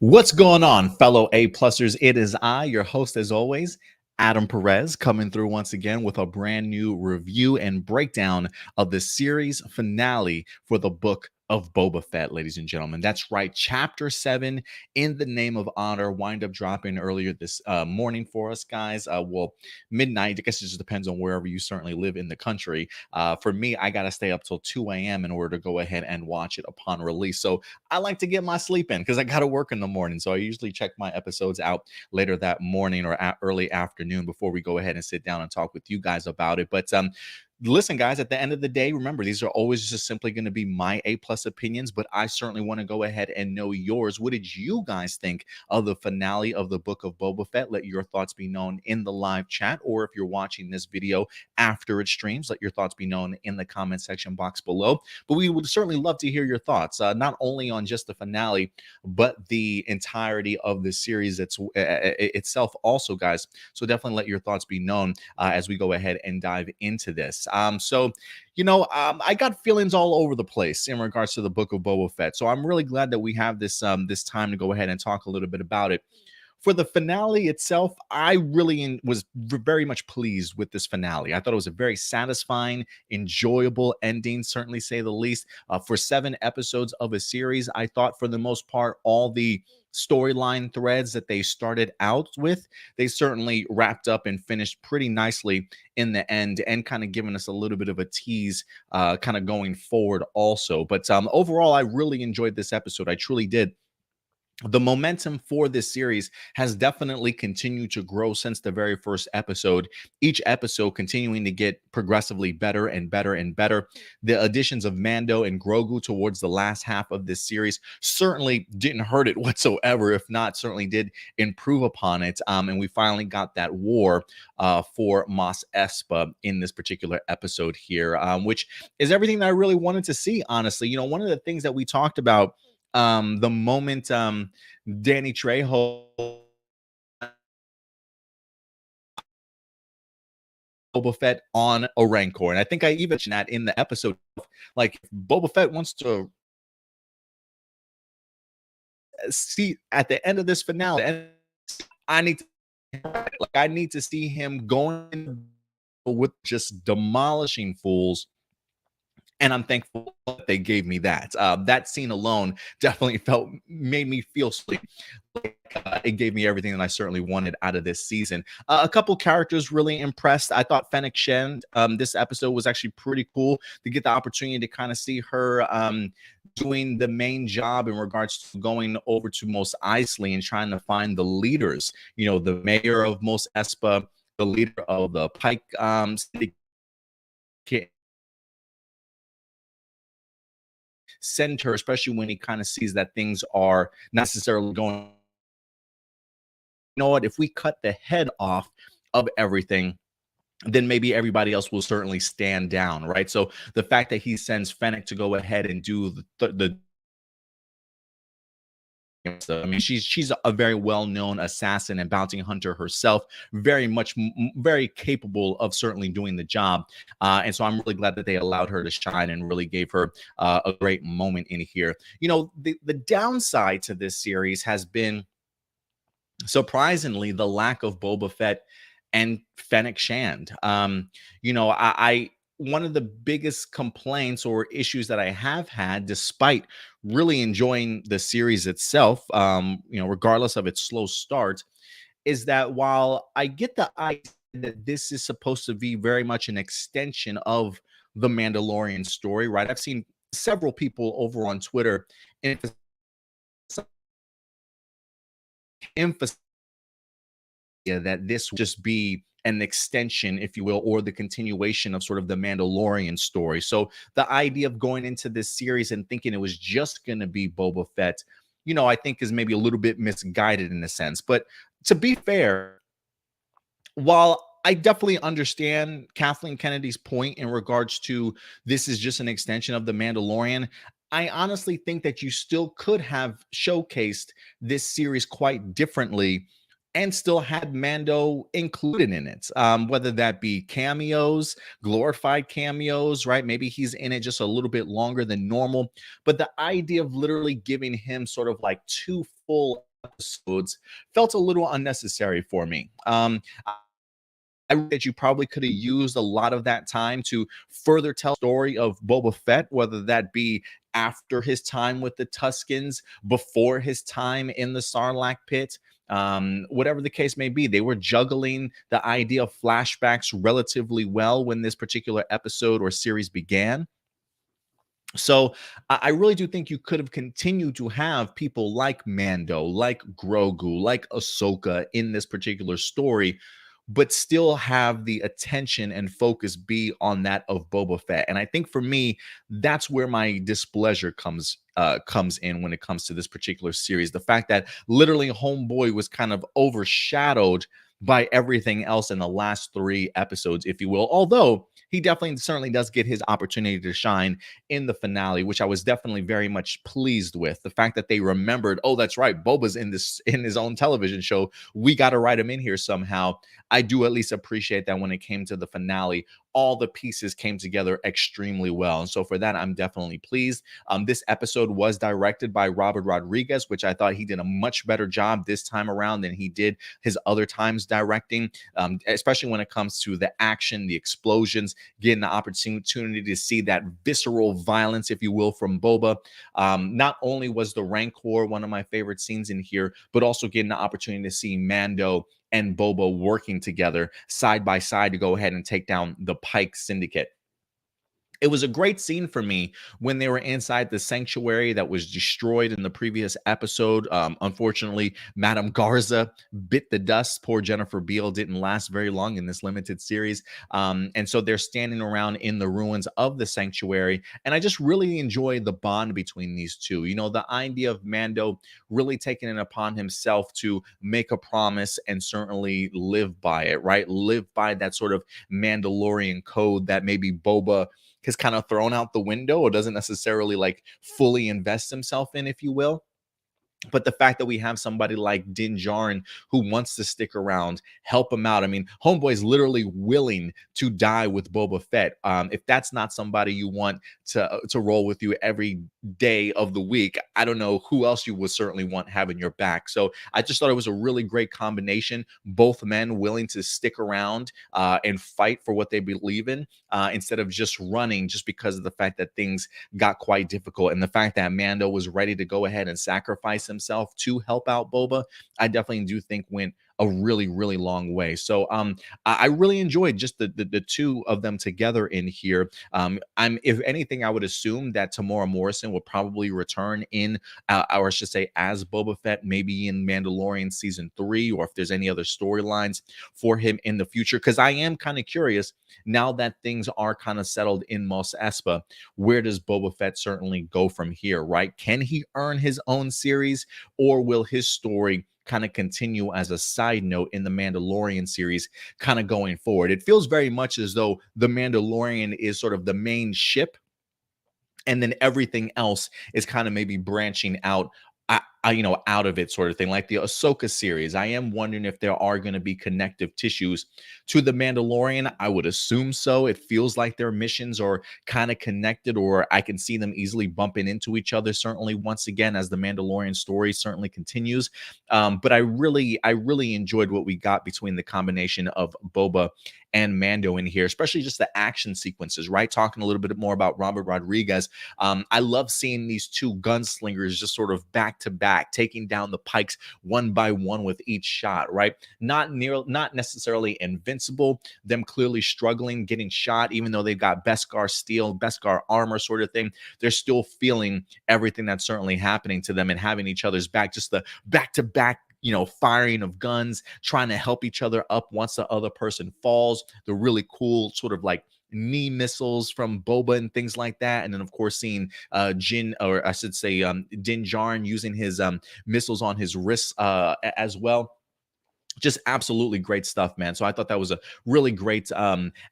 What's going on, fellow A-plussers? It is I, your host as always, Adam Perez, coming through once again with a brand new review and breakdown of the series finale for the book of Boba Fett, ladies and gentlemen. That's right, Chapter 7, In the Name of Honor, wind up dropping earlier this morning for us, guys. Well, midnight, I guess it just depends on wherever you certainly live in the country. For me, I got to stay up till 2 a.m. in order to go ahead and watch it upon release. So I like to get my sleep in because I got to work in the morning. So I usually check my episodes out later that morning or early afternoon before we go ahead and sit down and talk with you guys about it. But listen, guys, at the end of the day, remember, these are always just simply going to be my A-plus opinions, but I certainly want to go ahead and know yours. What did you guys think of the finale of the book of Boba Fett? Let your thoughts be known in the live chat, or if you're watching this video after it streams, let your thoughts be known in the comment section box below. But we would certainly love to hear your thoughts, not only on just the finale, but the entirety of the series itself also, guys. So definitely let your thoughts be known as we go ahead and dive into this. I got feelings all over the place in regards to the book of Boba Fett. So I'm really glad that we have this time to go ahead and talk a little bit about it. For the finale itself, I really was very much pleased with this finale. I thought it was a very satisfying, enjoyable ending, certainly say the least. For 7 episodes of a series, I thought for the most part, all the storyline threads that they started out with, they certainly wrapped up and finished pretty nicely in the end, and kind of giving us a little bit of a tease kind of going forward also. But overall, I really enjoyed this episode. I truly did. The momentum for this series has definitely continued to grow since the very first episode. Each episode continuing to get progressively better and better and better. The additions of Mando and Grogu towards the last half of this series certainly didn't hurt it whatsoever, if not certainly did improve upon it. And we finally got that war for Mos Espa in this particular episode here, which is everything that I really wanted to see, honestly. One of the things that we talked about the moment Danny Trejo Boba Fett on a Rancor, and I think I even mentioned that in the episode. Like, if Boba Fett wants to see at the end of this finale, I need to, I need to see him going with just demolishing fools. And I'm thankful that they gave me that. That scene alone definitely made me feel sleep. Like, it gave me everything that I certainly wanted out of this season. A couple characters really impressed. I thought Fennec Shand, this episode was actually pretty cool to get the opportunity to kind of see her doing the main job in regards to going over to Mos Eisley and trying to find the leaders. The mayor of Mos Espa, the leader of the Pike Syndicate, center, especially when he kind of sees that things are necessarily going. What? If we cut the head off of everything, then maybe everybody else will certainly stand down, right? So the fact that he sends Fennec to go ahead and do the I mean, she's a very well-known assassin and bounty hunter herself, very capable of certainly doing the job. And so I'm really glad that they allowed her to shine and really gave her a great moment in here. The downside to this series has been, surprisingly, the lack of Boba Fett and Fennec Shand. I one of the biggest complaints or issues that I have had, despite really enjoying the series itself, regardless of its slow start, is that while I get the idea that this is supposed to be very much an extension of the Mandalorian story, right? I've seen several people over on Twitter emphasize that this will just be an extension, if you will, or the continuation of sort of the Mandalorian story. So the idea of going into this series and thinking it was just going to be Boba Fett, I think is maybe a little bit misguided in a sense. But to be fair, while I definitely understand Kathleen Kennedy's point in regards to this is just an extension of the Mandalorian, I honestly think that you still could have showcased this series quite differently and still had Mando included in it, whether that be cameos, glorified cameos, right? Maybe he's in it just a little bit longer than normal. But the idea of literally giving him sort of like 2 full episodes felt a little unnecessary for me. I that you probably could have used a lot of that time to further tell the story of Boba Fett, whether that be after his time with the Tuskens, before his time in the Sarlacc pit, whatever the case may be. They were juggling the idea of flashbacks relatively well when this particular episode or series began. So I really do think you could have continued to have people like Mando, like Grogu, like Ahsoka in this particular story, but still have the attention and focus be on that of Boba Fett. And I think for me, that's where my displeasure comes in when it comes to this particular series. The fact that literally Homeboy was kind of overshadowed by everything else in the last three episodes, if you will. Although he definitely certainly does get his opportunity to shine in the finale, which I was definitely very much pleased with. The fact that they remembered, oh, that's right, Boba's in his own television show. We got to write him in here somehow. I do at least appreciate that when it came to the finale, all the pieces came together extremely well. And so for that, I'm definitely pleased. This episode was directed by Robert Rodriguez, which I thought he did a much better job this time around than he did his other times directing, especially when it comes to the action, the explosions, getting the opportunity to see that visceral violence, if you will, from Boba. Not only was the Rancor one of my favorite scenes in here, but also getting the opportunity to see Mando and Boba working together side by side to go ahead and take down the Pike Syndicate. It was a great scene for me when they were inside the sanctuary that was destroyed in the previous episode. Unfortunately, Madame Garza bit the dust. Poor Jennifer Beal didn't last very long in this limited series. And so they're standing around in the ruins of the sanctuary. And I just really enjoy the bond between these two. You know, the idea of Mando really taking it upon himself to make a promise and certainly live by it, right? Live by that sort of Mandalorian code that maybe Boba has kind of thrown out the window or doesn't necessarily like fully invest himself in, if you will. But the fact that we have somebody like Din Djarin who wants to stick around, help him out. I mean, Homeboy's literally willing to die with Boba Fett. If that's not somebody you want to roll with you every day of the week, I don't know who else you would certainly want having your back. So I just thought it was a really great combination. Both men willing to stick around and fight for what they believe in instead of just running just because of the fact that things got quite difficult. And the fact that Mando was ready to go ahead and sacrifice himself to help out Boba, I definitely do think went a really, really long way. So I really enjoyed just the two of them together in here. I'm if anything, I would assume that Tamora Morrison will probably return in or I should say as Boba Fett, maybe in Mandalorian season 3, or if there's any other storylines for him in the future. Because I am kind of curious now that things are kind of settled in Mos Espa, where does Boba Fett certainly go from here, right? Can he earn his own series, or will his story kind of continue as a side note in the Mandalorian series kind of going forward? It feels very much as though the Mandalorian is sort of the main ship, and then everything else is kind of maybe branching out out of it, sort of thing, like the Ahsoka series. I am wondering if there are going to be connective tissues to the Mandalorian. I would assume so. It feels like their missions are kind of connected, or I can see them easily bumping into each other, certainly once again, as the Mandalorian story certainly continues. But I really enjoyed what we got between the combination of Boba and Mando in here, especially just the action sequences, right? Talking a little bit more about Robert Rodriguez. I love seeing these two gunslingers just sort of back to back, taking down the Pikes one by one with each shot, right? Not necessarily invincible, them clearly struggling, getting shot, even though they've got Beskar steel, Beskar armor sort of thing. They're still feeling everything that's certainly happening to them and having each other's back, just the back to back firing of guns, trying to help each other up once the other person falls. The really cool sort of like knee missiles from Boba and things like that. And then, of course, seeing Din Djarin using his missiles on his wrists as well. Just absolutely great stuff, man. So I thought that was a really great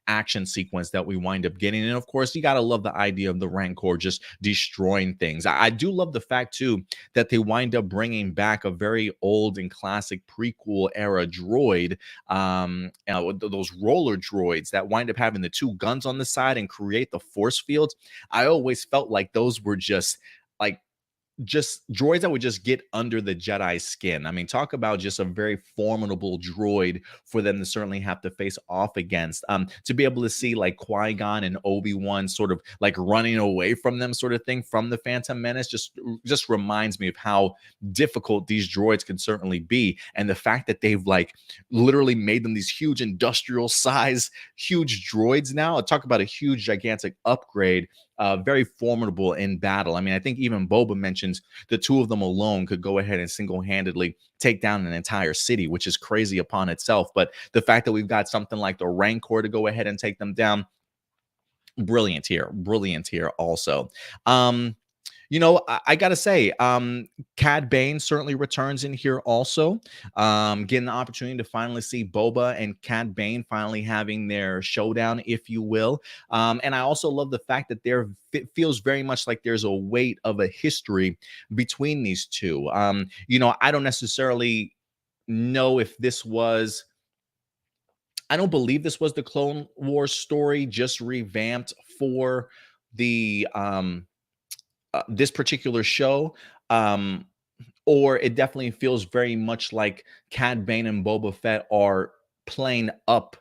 action sequence that we wind up getting. And of course, you got to love the idea of the Rancor just destroying things. I do love the fact, too, that they wind up bringing back a very old and classic prequel era droid, those roller droids that wind up having the two guns on the side and create the force fields. I always felt like those were just like just droids that would just get under the Jedi's skin. I mean, talk about just a very formidable droid for them to certainly have to face off against. To be able to see like Qui-Gon and Obi-Wan sort of like running away from them, sort of thing, from the Phantom Menace, just reminds me of how difficult these droids can certainly be. And the fact that they've like literally made them these huge industrial size, huge droids now. Talk about a huge, gigantic upgrade, very formidable in battle. I mean, I think even Boba mentions the two of them alone could go ahead and single-handedly take down an entire city, which is crazy upon itself. But the fact that we've got something like the Rancor to go ahead and take them down, brilliant here also. I gotta say, Cad Bane certainly returns in here also. Getting the opportunity to finally see Boba and Cad Bane finally having their showdown, if you will. And I also love the fact that it feels very much like there's a weight of a history between these two. I don't necessarily know if this was. I don't believe this was the Clone Wars story, just revamped for the this particular show, um, or it definitely feels very much like Cad Bane and Boba Fett are playing up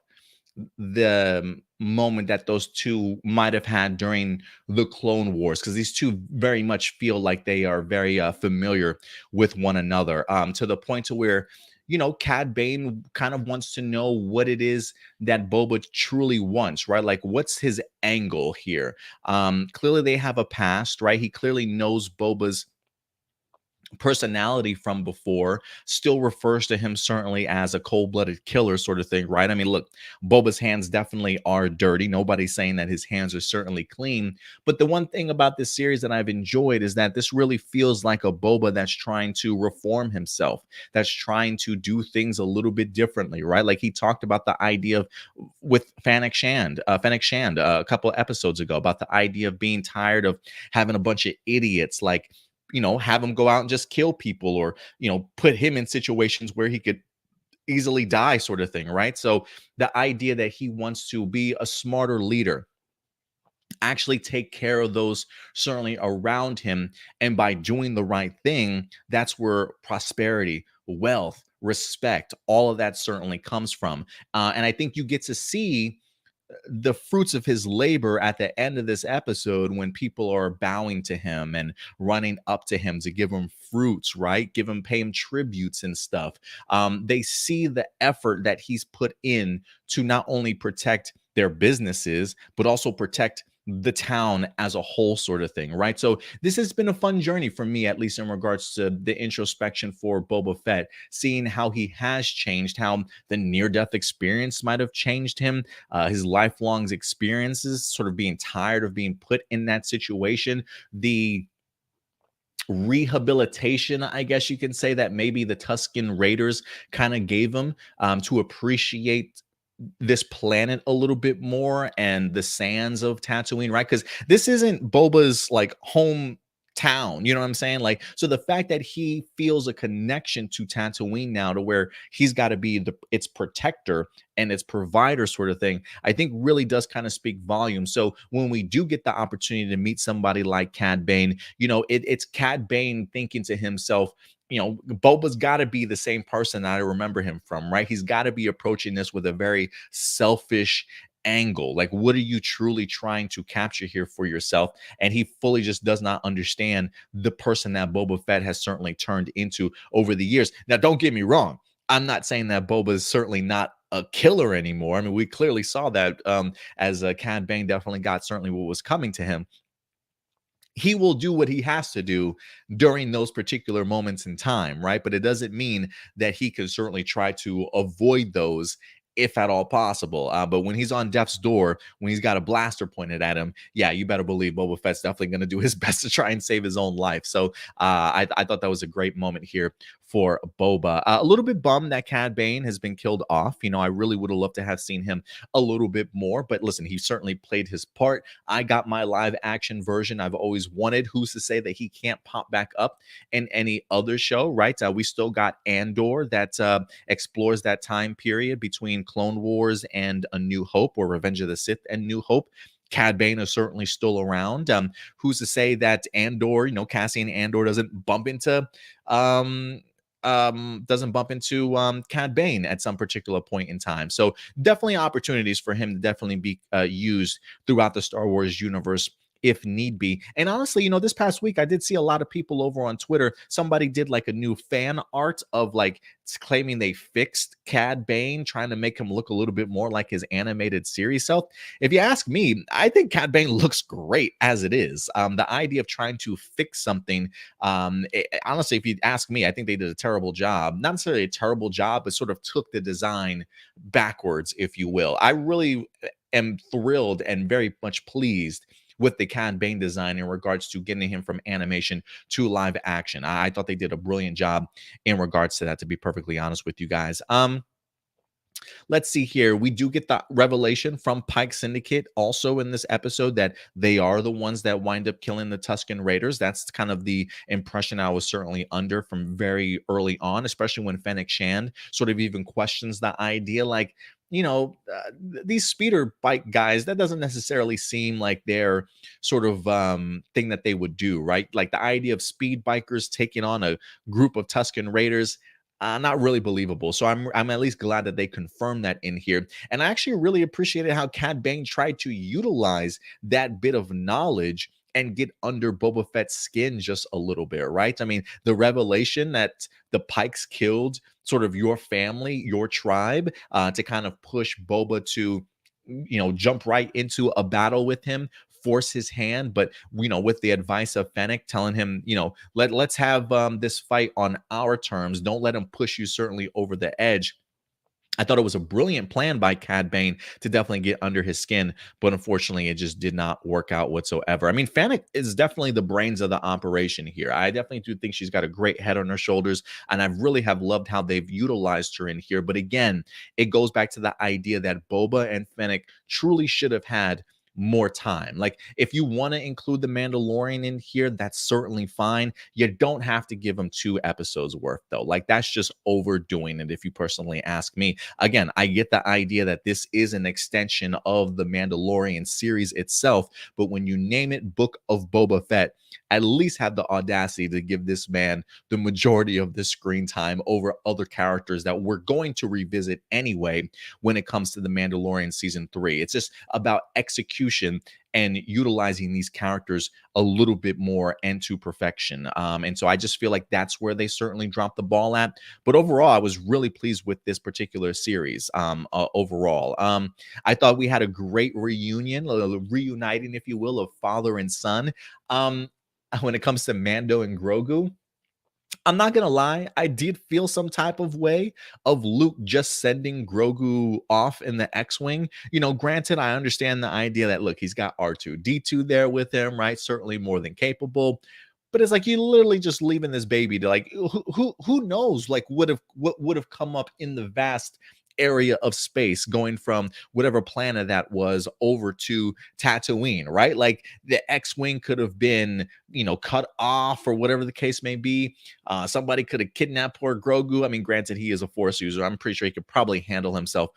the moment that those two might have had during the Clone Wars, because these two very much feel like they are very familiar with one another, to the point to where Cad Bane kind of wants to know what it is that Boba truly wants, right? Like, what's his angle here? Clearly, they have a past, right? He clearly knows Boba's personality from before, still refers to him certainly as a cold-blooded killer sort of thing, right? I mean, look, Boba's hands definitely are dirty. Nobody's saying that his hands are certainly clean. But the one thing about this series that I've enjoyed is that this really feels like a Boba that's trying to reform himself, that's trying to do things a little bit differently, right? Like he talked about the idea of with Fennec Shand a couple of episodes ago about the idea of being tired of having a bunch of idiots like have him go out and just kill people, or, put him in situations where he could easily die, sort of thing, right? So the idea that he wants to be a smarter leader, actually take care of those certainly around him, and by doing the right thing, that's where prosperity, wealth, respect, all of that certainly comes from. And I think you get to see the fruits of his labor at the end of this episode when people are bowing to him and running up to him to give him fruits, right? Pay him tributes and stuff. They see the effort that he's put in to not only protect their businesses, but also protect the town as a whole, sort of thing, right? So this has been a fun journey for me, at least in regards to the introspection for Boba Fett, seeing how he has changed, how the near-death experience might have changed him, his lifelong experiences, sort of being tired of being put in that situation, the rehabilitation, I guess you can say, that maybe the Tusken Raiders kind of gave him, to appreciate this planet a little bit more and the sands of Tatooine, right? Because this isn't Boba's like home town, you know what I'm saying? Like, so the fact that he feels a connection to Tatooine now, to where he's got to be its protector and its provider, sort of thing, I think really does kind of speak volumes. So when we do get the opportunity to meet somebody like Cad Bane, it's Cad Bane thinking to himself, Boba's got to be the same person that I remember him from, right? He's got to be approaching this with a very selfish angle. Like, what are you truly trying to capture here for yourself? And he fully just does not understand the person that Boba Fett has certainly turned into over the years. Now, don't get me wrong. I'm not saying that Boba is certainly not a killer anymore. I mean, we clearly saw that, as Cad Bane definitely got certainly what was coming to him. He will do what he has to do during those particular moments in time, right? But it doesn't mean that he can certainly try to avoid those if at all possible. But when he's on death's door, when he's got a blaster pointed at him, yeah, you better believe Boba Fett's definitely going to do his best to try and save his own life. So I thought that was a great moment here for Boba. A little bit bummed that Cad Bane has been killed off. I really would have loved to have seen him a little bit more. But listen, he certainly played his part. I got my live action version I've always wanted. Who's to say that he can't pop back up in any other show, right? We still got Andor that explores that time period between Clone Wars and A New Hope, or Revenge of the Sith and New Hope. Cad Bane is certainly still around. Who's to say that Andor, Cassian Andor um doesn't bump into Cad Bane at some particular point in time. So definitely opportunities for him to definitely be used throughout the Star Wars universe if need be. And honestly, this past week I did see a lot of people over on Twitter. Somebody did like a new fan art of like claiming they fixed Cad Bane, trying to make him look a little bit more like his animated series self. If you ask me, I think Cad Bane looks great as it is. The idea of trying to fix something, honestly, if you ask me, I think they did a terrible job. Not necessarily a terrible job, but sort of took the design backwards, if you will. I really am thrilled and very much pleased with the Cad Bane design in regards to getting him from animation to live action. I thought they did a brilliant job in regards to that, to be perfectly honest with you guys. Let's see here. We do get the revelation from Pike Syndicate also in this episode that they are the ones that wind up killing the Tusken Raiders. That's kind of the impression I was certainly under from very early on, especially when Fennec Shand sort of even questions the idea like, these speeder bike guys, that doesn't necessarily seem like their sort of thing that they would do, right? Like the idea of speed bikers taking on a group of Tusken Raiders, not really believable. So I'm at least glad that they confirmed that in here. And I actually really appreciated how Cad Bane tried to utilize that bit of knowledge and get under Boba Fett's skin just a little bit, right? I mean, the revelation that the Pikes killed sort of your family, your tribe, to kind of push Boba to, jump right into a battle with him, force his hand, but with the advice of Fennec telling him, let's have this fight on our terms. Don't let him push you certainly over the edge. I thought it was a brilliant plan by Cad Bane to definitely get under his skin, but unfortunately, it just did not work out whatsoever. I mean, Fennec is definitely the brains of the operation here. I definitely do think she's got a great head on her shoulders, and I really have loved how they've utilized her in here. But again, it goes back to the idea that Boba and Fennec truly should have had more time. Like, if you want to include the Mandalorian in here, that's certainly fine. You don't have to give them 2 episodes worth, though. Like, that's just overdoing it, if you personally ask me. Again, I get the idea that this is an extension of the Mandalorian series itself, but when you name it Book of Boba Fett, at least have the audacity to give this man the majority of the screen time over other characters that we're going to revisit anyway when it comes to the Mandalorian season 3. It's just about execution and utilizing these characters a little bit more and to perfection. And so I just feel like that's where they certainly dropped the ball at. But overall, I was really pleased with this particular series overall. I thought we had a great reunion, reuniting, if you will, of father and son. When it comes to Mando and Grogu, I'm not gonna lie, I did feel some type of way of Luke just sending Grogu off in the X-Wing. Granted, I understand the idea that, look, he's got R2D2 there with him, right? Certainly more than capable. But it's like you literally just leaving this baby to, like, who knows, like, what would have come up in the vast area of space going from whatever planet that was over to Tatooine, right? Like, the X-Wing could have been, cut off or whatever the case may be. Somebody could have kidnapped poor Grogu. I mean, granted, he is a Force user. I'm pretty sure he could probably handle himself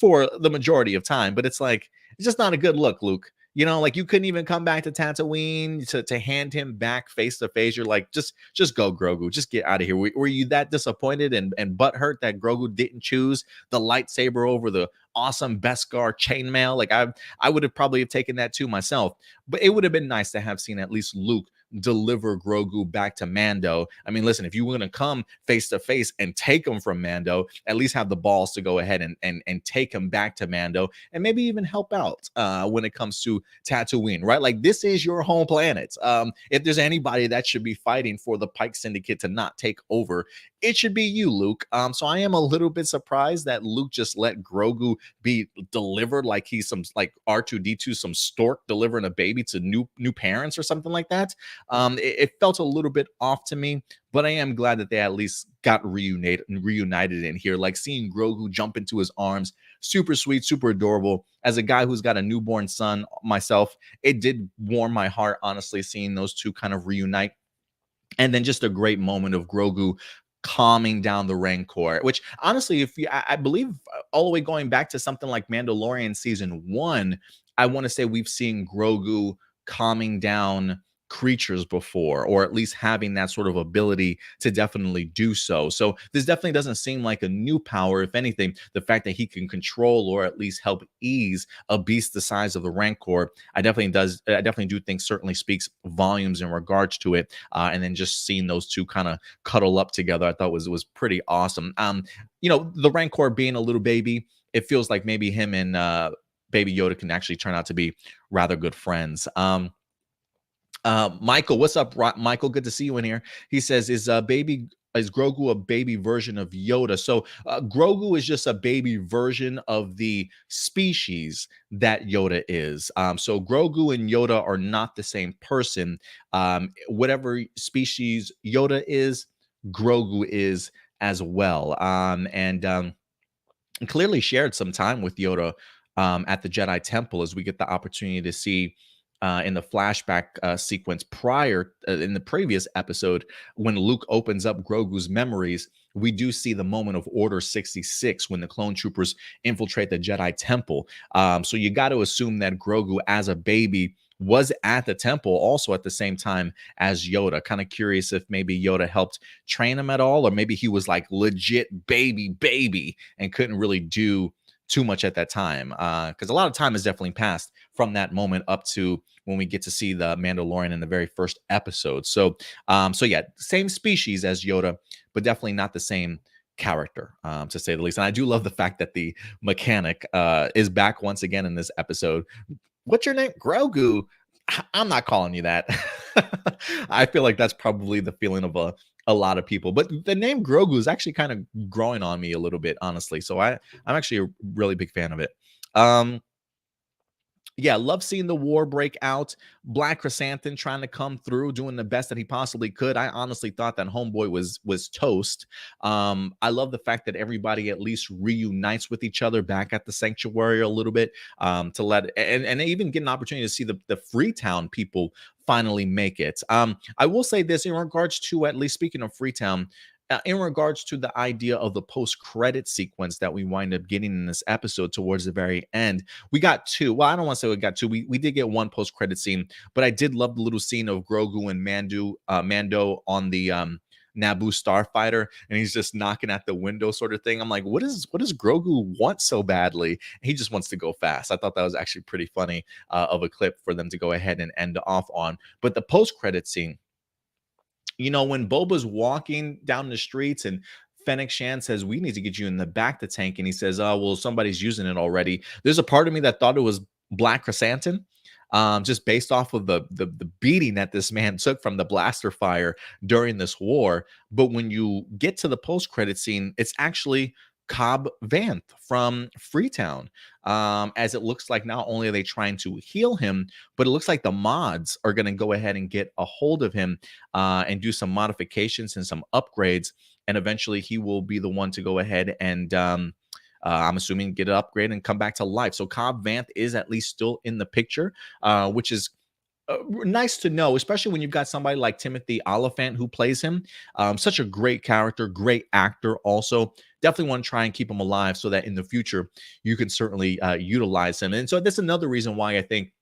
for the majority of time, but it's like, it's just not a good look, Luke. Like, you couldn't even come back to Tatooine to hand him back face to face. You're like, just go, Grogu. Just get out of here. Were you that disappointed and butthurt that Grogu didn't choose the lightsaber over the awesome Beskar chainmail? Like, I would have probably have taken that too myself. But it would have been nice to have seen at least Luke deliver Grogu back to Mando. I mean, listen, if you were going to come face to face and take him from Mando, at least have the balls to go ahead and take him back to Mando and maybe even help out when it comes to Tatooine, right? Like, this is your home planet. If there's anybody that should be fighting for the Pike Syndicate to not take over, it should be you, Luke. So I am a little bit surprised that Luke just let Grogu be delivered like he's some, like, R2D2, some stork delivering a baby to new parents or something like that. It felt a little bit off to me, but I am glad that they at least got reunited in here. Like, seeing Grogu jump into his arms, super sweet, super adorable. As a guy who's got a newborn son myself, it did warm my heart, honestly, seeing those two kind of reunite. And then just a great moment of Grogu calming down the Rancor, which honestly, if you, I believe all the way going back to something like Mandalorian season 1, I want to say we've seen Grogu calming down creatures before, or at least having that sort of ability to definitely do so. So this definitely doesn't seem like a new power. If anything, the fact that he can control or at least help ease a beast the size of the Rancor, I definitely do think certainly speaks volumes in regards to it. And then just seeing those two kind of cuddle up together, I thought was pretty awesome. The Rancor being a little baby, it feels like maybe him and Baby Yoda can actually turn out to be rather good friends. Michael, what's up, Michael? Good to see you in here. He says, is Grogu a baby version of Yoda?" So Grogu is just a baby version of the species that Yoda is. So Grogu and Yoda are not the same person. Whatever species Yoda is, Grogu is as well. And clearly shared some time with Yoda at the Jedi Temple, as we get the opportunity to see in the flashback sequence prior in the previous episode when Luke opens up Grogu's memories. We do see the moment of Order 66 when the clone troopers infiltrate the Jedi Temple. So you got to assume that Grogu, as a baby, was at the temple also at the same time as Yoda. Kind of curious if maybe Yoda helped train him at all, or maybe he was like legit baby and couldn't really do too much at that time, because a lot of time has definitely passed from that moment up to when we get to see the Mandalorian in the very first episode. So yeah, same species as Yoda, but definitely not the same character, to say the least. And I do love the fact that the mechanic is back once again in this episode. "What's your name?" "Grogu." "I'm not calling you that." I feel like that's probably the feeling of a lot of people. But the name Grogu is actually kind of growing on me a little bit, honestly. So I'm actually a really big fan of it. Um, yeah, love seeing the war break out. Black Chrysanthemum trying to come through, doing the best that he possibly could. I honestly thought that homeboy was toast. I love the fact that everybody at least reunites with each other back at the sanctuary a little bit, to let and even get an opportunity to see the Freetown people finally make it. I will say this in regards to, at least speaking of Freetown, in regards to the idea of the post-credit sequence that we wind up getting in this episode towards the very end. We got two. Well, I don't want to say we got two. We did get one post-credit scene, but I did love the little scene of Grogu and Mando on the Naboo starfighter, and he's just knocking at the window, sort of thing. I'm like, what does Grogu want so badly? He just wants to go fast. I thought that was actually pretty funny of a clip for them to go ahead and end off on. But the post-credit scene, when Boba's walking down the streets and Fennec Shan says, "We need to get you in the back to tank," and he says, "Oh, well, somebody's using it already." There's a part of me that thought it was Black Chrysanthemum, just based off of the beating that this man took from the blaster fire during this war. But when you get to the post credit scene, it's actually Cobb Vanth from Freetown. As it looks like not only are they trying to heal him, but it looks like the mods are going to go ahead and get a hold of him and do some modifications and some upgrades. And eventually he will be the one to go ahead and I'm assuming get an upgrade and come back to life. So Cobb Vanth is at least still in the picture, which is nice to know, especially when you've got somebody like Timothy Oliphant who plays him. Such a great character, great actor. Also, definitely want to try and keep him alive so that in the future you can certainly utilize him. And so that's another reason why I think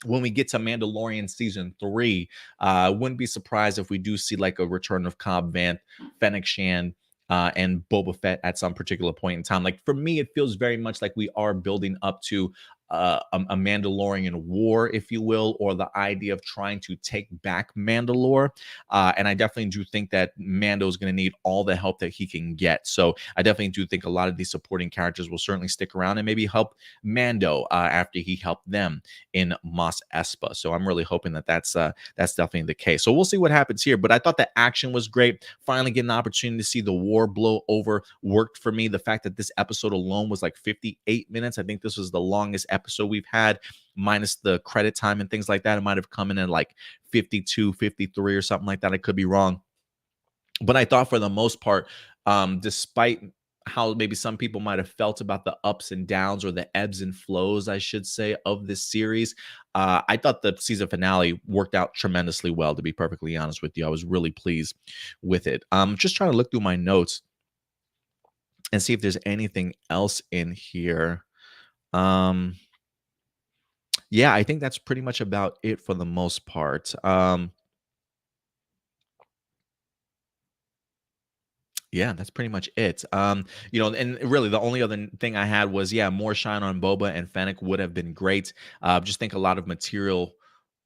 when we get to Mandalorian season 3, wouldn't be surprised if we do see like a return of Cobb Vanth, Fennec Shan, and Boba Fett at some particular point in time. Like for me, it feels very much like we are building up to a Mandalorian war, if you will, or the idea of trying to take back Mandalore. And I definitely do think that Mando is going to need all the help that he can get. So I definitely do think a lot of these supporting characters will certainly stick around and maybe help Mando after he helped them in Mos Espa. So I'm really hoping that that's definitely the case. So we'll see what happens here. But I thought the action was great. Finally getting an opportunity to see the war blow over worked for me. The fact that this episode alone was like 58 minutes. I think this was the longest episode we've had, minus the credit time and things like that. It might have come in at like 52, 53 or something like that. I could be wrong. But I thought for the most part, despite how maybe some people might have felt about the ups and downs, or the ebbs and flows, I should say, of this series, I thought the season finale worked out tremendously well, to be perfectly honest with you. I was really pleased with it. Just trying to look through my notes and see if there's anything else in here. Um, Yeah, I think that's pretty much about it for the most part. Yeah, that's pretty much it. And really the only other thing I had was, yeah, more shine on Boba and Fennec would have been great. Just think a lot of material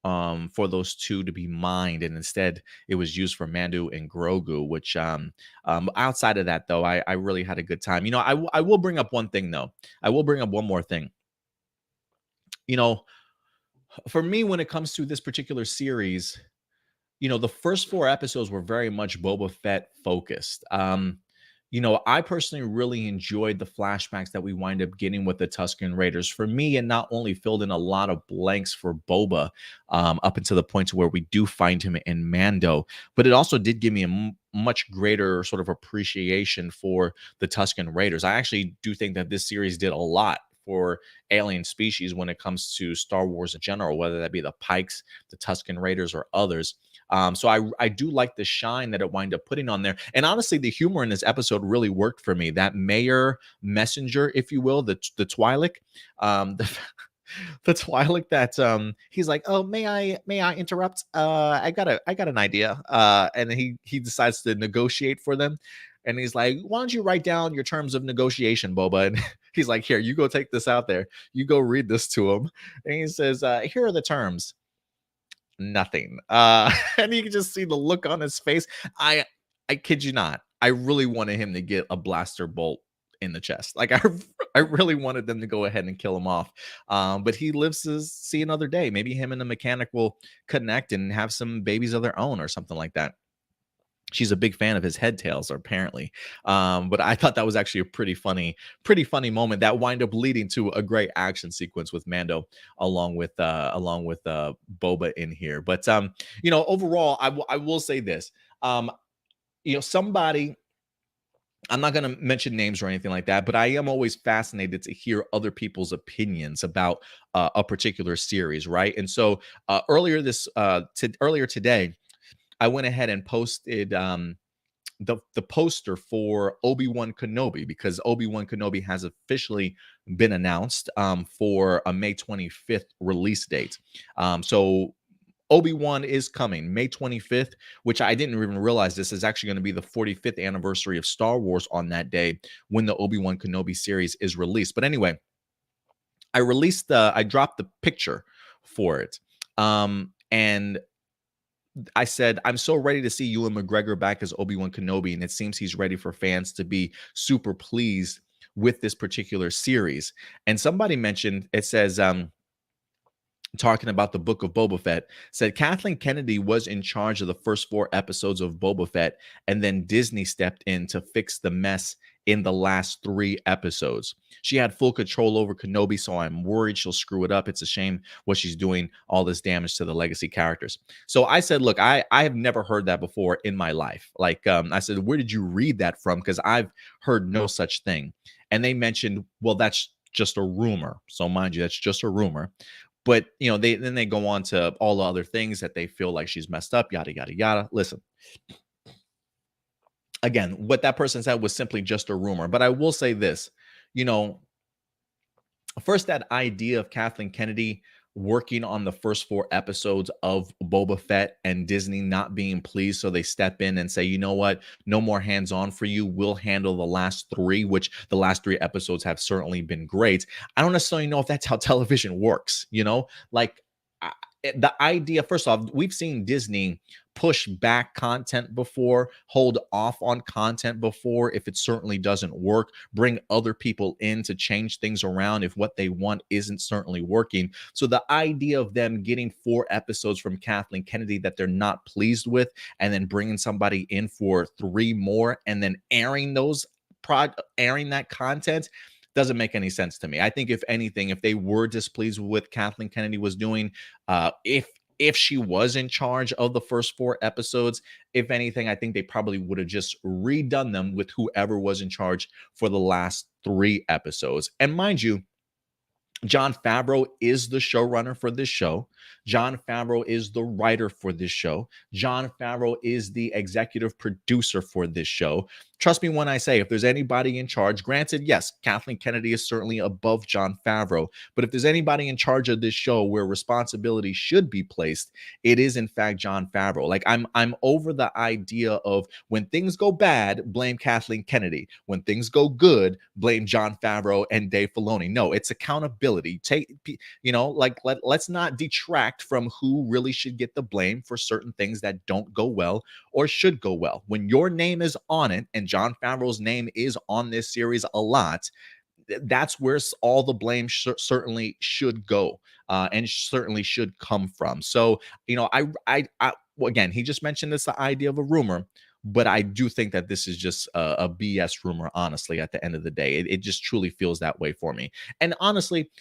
for those two to be mined, and instead it was used for Mandu and Grogu. Which outside of that, though, I really had a good time. I will bring up one thing though. I will bring up one more thing. You know, for me, when it comes to this particular series, the first 4 episodes were very much Boba Fett focused. I personally really enjoyed the flashbacks that we wind up getting with the Tusken Raiders. For me, it not only filled in a lot of blanks for Boba, up until the point to where we do find him in Mando, but it also did give me a much greater sort of appreciation for the Tusken Raiders. I actually do think that this series did a lot for alien species when it comes to Star Wars in general, whether that be the Pikes, the Tusken Raiders, or others. So I do like the shine that it wind up putting on there. And honestly, the humor in this episode really worked for me. That mayor messenger, if you will, the Twi'lek, the the Twi'lek that he's like, oh, may I interrupt? I got an idea. And he decides to negotiate for them. And he's like, why don't you write down your terms of negotiation, Boba? And he's like, here, you go take this out there. You go read this to him. And he says, here are the terms. Nothing. And you can just see the look on his face. I kid you not. I really wanted him to get a blaster bolt in the chest. Like I really wanted them to go ahead and kill him off. But he lives to see another day. Maybe him and the mechanic will connect and have some babies of their own or something like that. She's a big fan of his head tails, apparently. But I thought that was actually a pretty funny moment that wind up leading to a great action sequence with Mando along with Boba in here. But overall, I will say this. Somebody, I'm not going to mention names or anything like that, but I am always fascinated to hear other people's opinions about a particular series, right? And so earlier today, I went ahead and posted the poster for Obi-Wan Kenobi, because Obi-Wan Kenobi has officially been announced for a May 25th release date. So Obi-Wan is coming May 25th, which I didn't even realize this is actually going to be the 45th anniversary of Star Wars on that day when the Obi-Wan Kenobi series is released. But anyway, I dropped the picture for it. And I said, I'm so ready to see Ewan McGregor back as Obi-Wan Kenobi, and it seems he's ready for fans to be super pleased with this particular series. And somebody mentioned, it says, talking about the book of Boba Fett, said Kathleen Kennedy was in charge of the first 4 episodes of Boba Fett, and then Disney stepped in to fix the mess in the last 3 episodes. She had full control over Kenobi, so I'm worried she'll screw it up. It's a shame what she's doing, all this damage to the legacy characters. So I said, look, I have never heard that before in my life. Like, I said, where did you read that from? Because I've heard no such thing. And they mentioned, well, that's just a rumor. So mind you, that's just a rumor. But they go on to all the other things that they feel like she's messed up, yada yada yada. Listen, again, what that person said was simply just a rumor. But I will say this, you know, first, that idea of Kathleen Kennedy working on the first 4 episodes of Boba Fett and Disney not being pleased, so they step in and say, you know what, no more hands-on for you. We'll handle the last 3, which the last 3 episodes have certainly been great. I don't necessarily know if that's how television works, like the idea, first off, we've seen Disney push back content before, hold off on content before if it certainly doesn't work, bring other people in to change things around if what they want isn't certainly working. So the idea of them getting 4 episodes from Kathleen Kennedy that they're not pleased with, and then bringing somebody in for 3 more, and then airing that content doesn't make any sense to me. I think if anything, if they were displeased with what Kathleen Kennedy was doing, if she was in charge of the first 4 episodes, if anything, I think they probably would have just redone them with whoever was in charge for the last 3 episodes. And mind you, Jon Favreau is the showrunner for this show. Jon Favreau is the writer for this show. Jon Favreau is the executive producer for this show. Trust me when I say, if there's anybody in charge, granted, yes, Kathleen Kennedy is certainly above Jon Favreau, but if there's anybody in charge of this show where responsibility should be placed, it is in fact Jon Favreau. Like I'm over the idea of when things go bad, blame Kathleen Kennedy. When things go good, blame Jon Favreau and Dave Filoni. No, it's accountability. Let's not detract from who really should get the blame for certain things that don't go well or should go well. When your name is on it, and Jon Favreau's name is on this series a lot, that's where all the blame certainly should go, and certainly should come from. So, well, again, he just mentioned this, the idea of a rumor, but I do think that this is just a BS rumor, honestly, at the end of the day. It just truly feels that way for me. And honestly,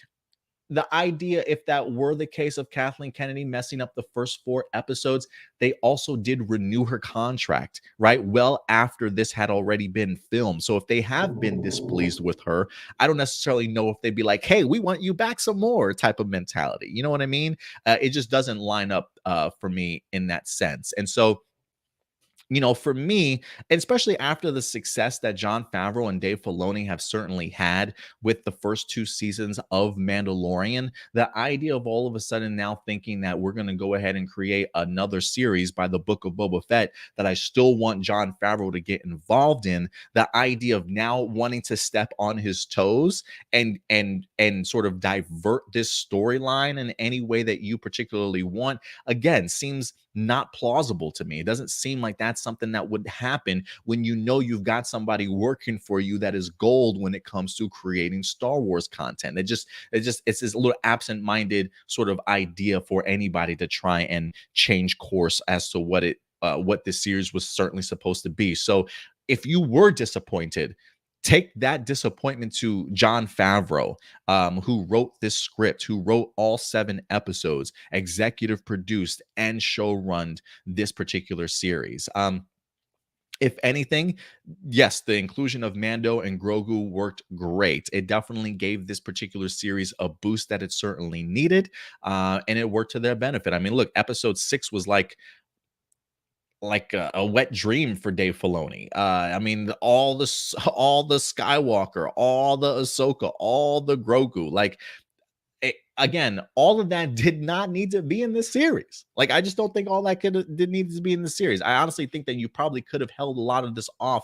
the idea, if that were the case of Kathleen Kennedy messing up the first 4 episodes, they also did renew her contract, right? Well, after this had already been filmed. So if they have been displeased with her, I don't necessarily know if they'd be like, hey, we want you back some more type of mentality. You know what I mean? It just doesn't line up for me in that sense. And so, for me, and especially after the success that Jon Favreau and Dave Filoni have certainly had with the first 2 seasons of Mandalorian, the idea of all of a sudden now thinking that we're going to go ahead and create another series by the Book of Boba Fett that I still want Jon Favreau to get involved in, the idea of now wanting to step on his toes and sort of divert this storyline in any way that you particularly want, again, seems not plausible to me. It doesn't seem like that's something that would happen when you know you've got somebody working for you that is gold when it comes to creating Star Wars content. It's this little absent-minded sort of idea for anybody to try and change course as to what this series was certainly supposed to be. So if you were disappointed, take that disappointment to Jon Favreau, who wrote this script, who wrote all 7 episodes, executive produced and showrunned this particular series. If anything, yes, the inclusion of Mando and Grogu worked great. It definitely gave this particular series a boost that it certainly needed, and it worked to their benefit. I mean, look, episode 6 was like a wet dream for Dave Filoni. I mean, all the Skywalker, all the Ahsoka, all the Grogu, again, all of that did not need to be in this series. Like, I just don't think all that did need to be in the series. I honestly think that you probably could have held a lot of this off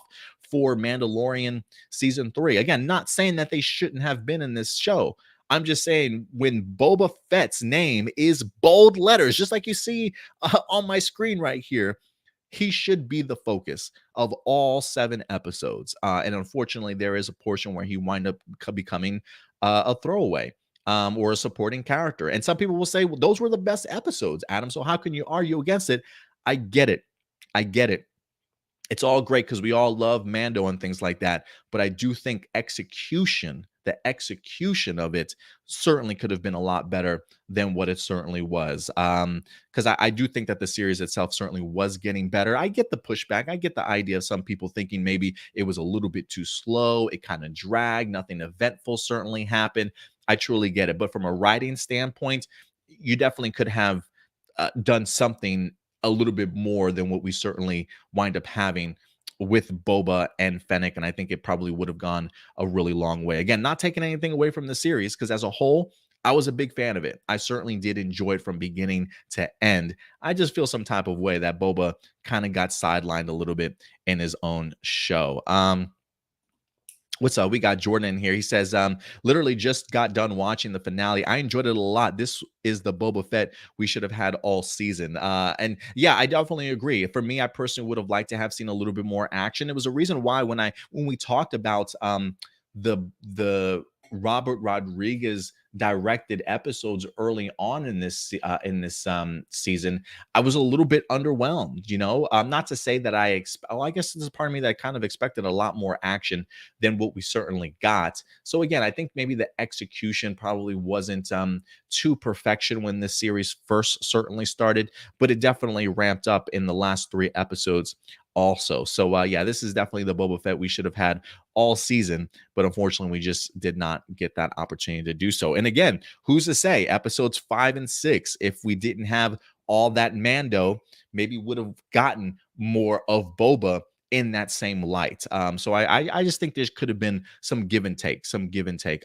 for Mandalorian season 3. Again, not saying that they shouldn't have been in this show. I'm just saying when Boba Fett's name is bold letters, just like you see on my screen right here, he should be the focus of all 7 episodes. And unfortunately, there is a portion where he wind up becoming a throwaway, or a supporting character. And some people will say, well, those were the best episodes, Adam. So how can you argue against it? I get it. I get it. It's all great because we all love Mando and things like that. But I do think the execution of it certainly could have been a lot better than what it certainly was. Because I do think that the series itself certainly was getting better. I get the pushback. I get the idea of some people thinking maybe it was a little bit too slow. It kind of dragged. Nothing eventful certainly happened. I truly get it. But from a writing standpoint, you definitely could have done something a little bit more than what we certainly wind up having with Boba and Fennec. And I think it probably would have gone a really long way. Again, not taking anything away from the series, because as a whole, I was a big fan of it. I certainly did enjoy it from beginning to end. I just feel some type of way that Boba kind of got sidelined a little bit in his own show. What's up? We got Jordan in here. He says, literally just got done watching the finale. I enjoyed it a lot. This is the Boba Fett we should have had all season. And yeah, I definitely agree. For me, I personally would have liked to have seen a little bit more action. It was a reason why when we talked about the Robert Rodriguez directed episodes early on in this season, I was a little bit underwhelmed. Not to say that I guess this is part of me that kind of expected a lot more action than what we certainly got. So again, I think maybe the execution probably wasn't to perfection when this series first certainly started, but it definitely ramped up in the last 3 episodes also. So yeah, this is definitely the Boba Fett we should have had all season, but unfortunately we just did not get that opportunity to do so. And again, who's to say episodes 5 and 6, if we didn't have all that Mando, maybe would have gotten more of Boba in that same light. So I just think there could have been some give and take,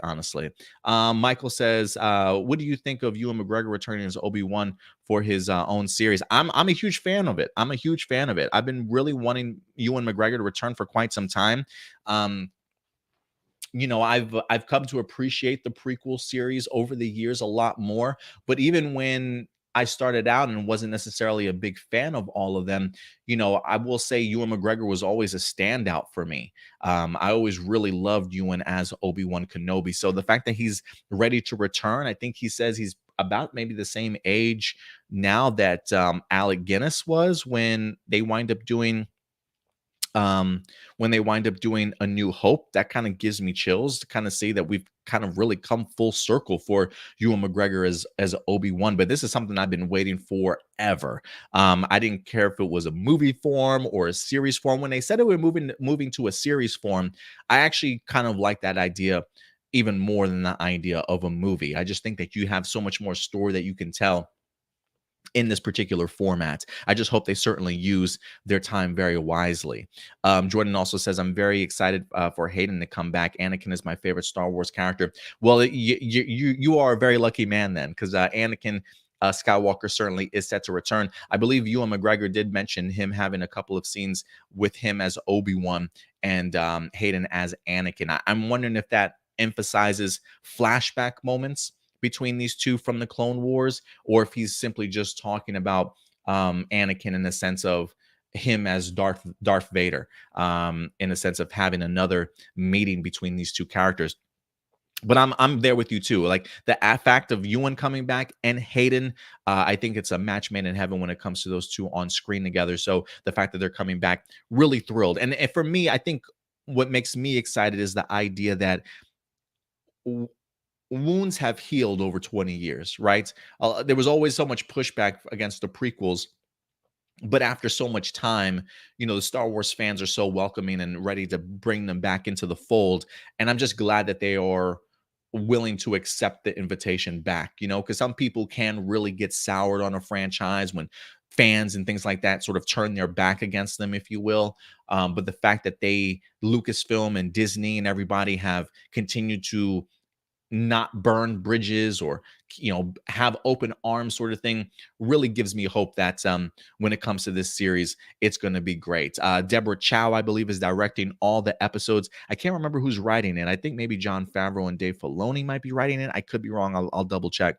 honestly. Michael says, what do you think of Ewan McGregor returning as Obi-Wan for his own series? I'm a huge fan of it. I've been really wanting Ewan McGregor to return for quite some time. Um, I've come to appreciate the prequel series over the years a lot more, but even when I started out and wasn't necessarily a big fan of all of them, I will say Ewan McGregor was always a standout for me. I always really loved Ewan as Obi-Wan Kenobi. So the fact that he's ready to return, I think he says he's about maybe the same age now that Alec Guinness was um when they wind up doing A New Hope. That kind of gives me chills to kind of see that we've kind of really come full circle for Ewan McGregor as Obi-Wan. But this is something I've been waiting for ever. I didn't care if it was a movie form or a series form. When they said it were moving to a series form, I actually kind of like that idea even more than the idea of a movie. I just think that you have so much more story that you can tell in this particular format. I just hope they certainly use their time very wisely. Jordan also says, I'm very excited for Hayden to come back. Anakin is my favorite Star Wars character. Well, you are a very lucky man then, because Anakin Skywalker certainly is set to return. I believe Ewan McGregor did mention him having a couple of scenes with him as Obi-Wan and Hayden as Anakin. I'm wondering if that emphasizes flashback moments between these two from the Clone Wars, or if he's simply just talking about Anakin in the sense of him as Darth Vader, in a sense of having another meeting between these two characters. But I'm there with you too. Like the fact of Ewan coming back and Hayden, I think it's a match made in heaven when it comes to those two on screen together. So the fact that they're coming back, really thrilled. And for me, I think what makes me excited is the idea that wounds have healed over 20 years, right? There was always so much pushback against the prequels, but after so much time, the Star Wars fans are so welcoming and ready to bring them back into the fold. And I'm just glad that they are willing to accept the invitation back, because some people can really get soured on a franchise when fans and things like that sort of turn their back against them, if you will. But the fact that Lucasfilm and Disney and everybody have continued to not burn bridges or have open arms sort of thing really gives me hope that when it comes to this series, it's going to be great. Deborah Chow, I believe, is directing all the episodes. I can't remember who's writing it. I think maybe Jon Favreau and Dave Filoni might be writing it. I could be wrong. I'll double check.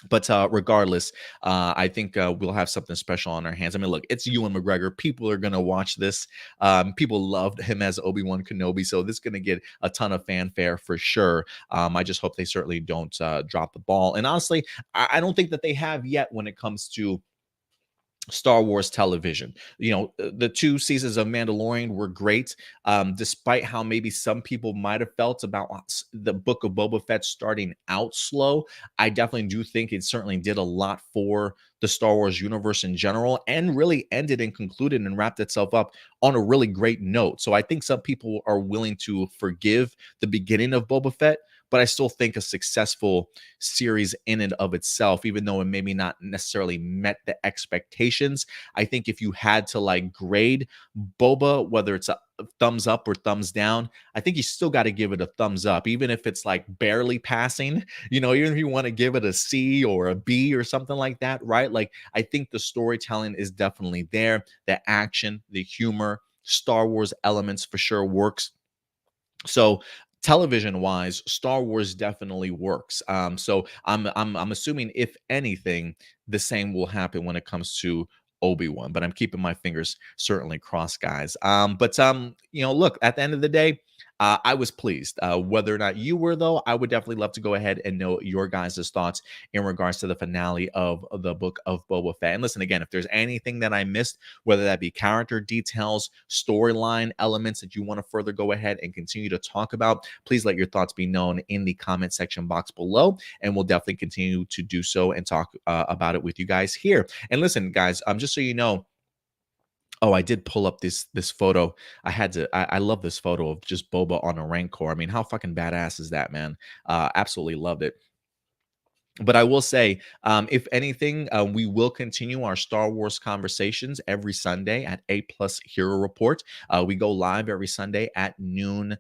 But regardless, I think we'll have something special on our hands. I mean, look, it's Ewan McGregor. People are going to watch this. People loved him as Obi-Wan Kenobi, so this is going to get a ton of fanfare for sure. I just hope they certainly don't drop the ball. And honestly, I don't think that they have yet when it comes to Star Wars television. The 2 seasons of Mandalorian were great, despite how maybe some people might have felt about the book of Boba Fett starting out slow. I definitely do think it certainly did a lot for the Star Wars universe in general, and really ended and concluded and wrapped itself up on a really great note. So I think some people are willing to forgive the beginning of Boba Fett, but I still think a successful series in and of itself, even though it maybe not necessarily met the expectations. I think if you had to grade Boba, whether it's a thumbs up or thumbs down, I think you still got to give it a thumbs up, even if it's barely passing, even if you want to give it a C or a B or something like that, right? I think the storytelling is definitely there. The action, the humor, Star Wars elements for sure works. So television wise, Star Wars definitely works. So I'm assuming, if anything, the same will happen when it comes to Obi-Wan, but I'm keeping my fingers certainly crossed, guys. Look, at the end of the day, I was pleased. Whether or not you were, though, I would definitely love to go ahead and know your guys' thoughts in regards to the finale of the book of Boba Fett. And listen, again, if there's anything that I missed, whether that be character details, storyline elements that you want to further go ahead and continue to talk about, please let your thoughts be known in the comment section box below, and we'll definitely continue to do so and talk about it with you guys here. And listen, guys, just so you know, Oh, I did pull up this photo. I had to. I love this photo of just Boba on a Rancor. I mean, how fucking badass is that, man? Absolutely loved it. But I will say, if anything, we will continue our Star Wars conversations every Sunday at A Plus Hero Report. We go live every Sunday at noon.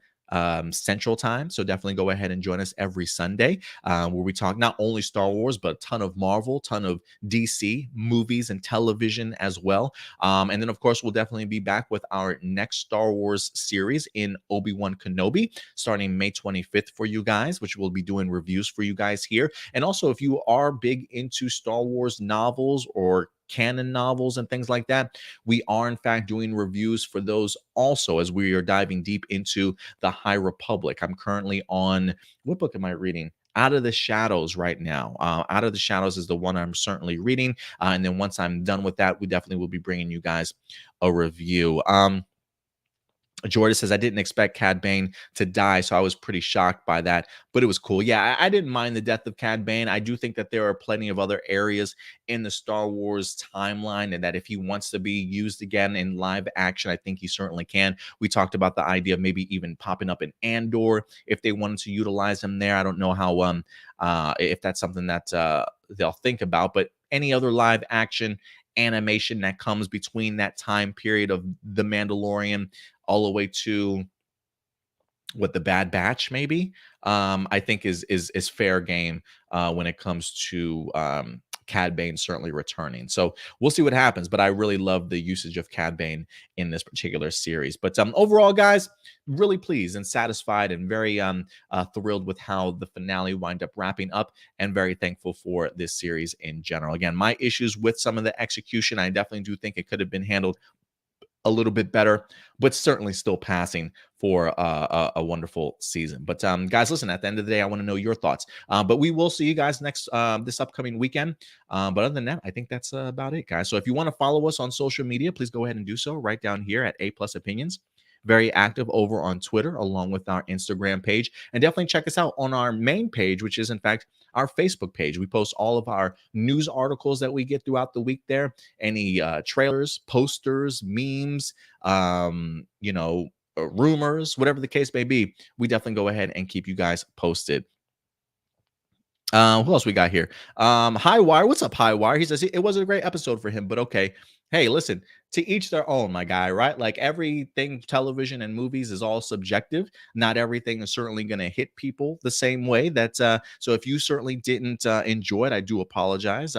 Central time. So definitely go ahead and join us every Sunday where we talk not only Star Wars, but a ton of Marvel, ton of DC movies and television as well. And then, of course, we'll definitely be back with our next Star Wars series in Obi-Wan Kenobi starting May 25th for you guys, which we'll be doing reviews for you guys here. And also, if you are big into Star Wars novels or canon novels and things like that, we are in fact doing reviews for those also as we are diving deep into the High Republic. I'm currently on, what book am I reading? Out of the Shadows right now. Out of the Shadows is the one I'm certainly reading. And then once I'm done with that, we definitely will be bringing you guys a review. Jordan says, I didn't expect Cad Bane to die, so I was pretty shocked by that, but it was cool. Yeah, I didn't mind the death of Cad Bane. I do think that there are plenty of other areas in the Star Wars timeline, and that if he wants to be used again in live action, I think he certainly can. We talked about the idea of maybe even popping up in Andor if they wanted to utilize him there. I don't know how if that's something that they'll think about, but any other live action animation that comes between that time period of The Mandalorian all the way to what, the Bad Batch maybe, I think is fair game when it comes to Cad Bane certainly returning. So we'll see what happens, but I really love the usage of Cad Bane in this particular series. But overall, guys, really pleased and satisfied and very thrilled with how the finale wind up wrapping up, and very thankful for this series in general. Again, my issues with some of the execution, I definitely do think it could have been handled a little bit better, but certainly still passing for a wonderful season. But guys, listen, at the end of the day, I want to know your thoughts. But we will see you guys next this upcoming weekend. But other than that, I think that's about it, guys. So if you want to follow us on social media, please go ahead and do so right down here at A Plus Opinions. Very active over on Twitter, along with our Instagram page. And definitely check us out on our main page, which is, in fact, our Facebook page. We post all of our news articles that we get throughout the week there. Any trailers, posters, memes, rumors, whatever the case may be. We definitely go ahead and keep you guys posted. Who else we got here? High Wire. What's up, High Wire? He says it was a great episode for him, but okay. Hey, listen, to each their own, my guy, right? Like, everything television and movies is all subjective. Not everything is certainly going to hit people the same way. So if you certainly didn't enjoy it, I do apologize.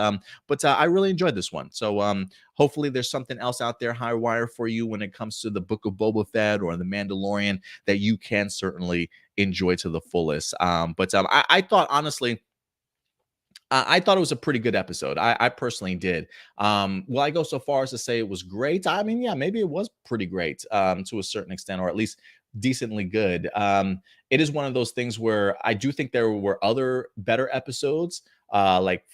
But I really enjoyed this one. So hopefully there's something else out there, High Wire, for you when it comes to the Book of Boba Fett or the Mandalorian that you can certainly enjoy to the fullest. But I thought, honestly, I thought it was a pretty good episode. I personally did. Will I go so far as to say it was great? I mean, yeah, maybe it was pretty great to a certain extent, or at least decently good. It is one of those things where I do think there were other better episodes, like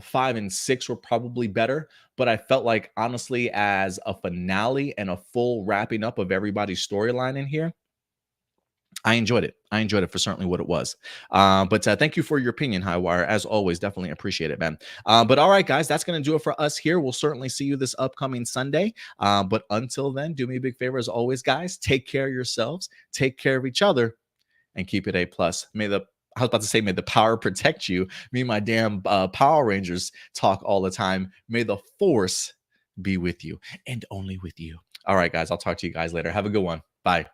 5 and 6 were probably better, but I felt like, honestly, as a finale and a full wrapping up of everybody's storyline in here, I enjoyed it. I enjoyed it for certainly what it was. But thank you for your opinion, Highwire. As always, definitely appreciate it, man. But all right, guys, that's going to do it for us here. We'll certainly see you this upcoming Sunday. But until then, do me a big favor, as always, guys. Take care of yourselves, take care of each other, and keep it A plus. I was about to say, may the power protect you. Me and my damn Power Rangers talk all the time. May the force be with you, and only with you. All right, guys, I'll talk to you guys later. Have a good one. Bye.